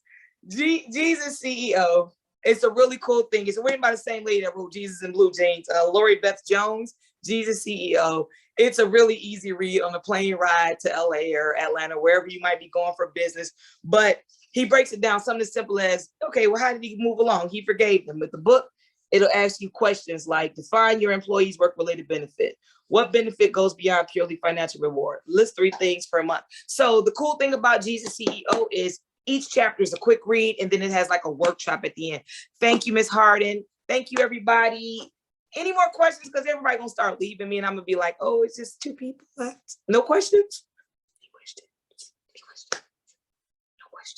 Jesus CEO. It's a really cool thing. It's written by the same lady that wrote Jesus in Blue Jeans, Lori Beth Jones, Jesus CEO. It's a really easy read on a plane ride to LA or Atlanta, wherever you might be going for business. But he breaks it down something as simple as, okay, well, how did he move along? He forgave them. With the book, it'll ask you questions like, define your employee's work-related benefit. What benefit goes beyond purely financial reward? List 3 things per month. So the cool thing about Jesus CEO is each chapter is a quick read, and then it has like a workshop at the end. Thank you, Ms. Harden. Thank you, everybody. Any more questions? Because everybody gonna start leaving me, and I'm gonna be like, oh, it's just 2 people left. No questions?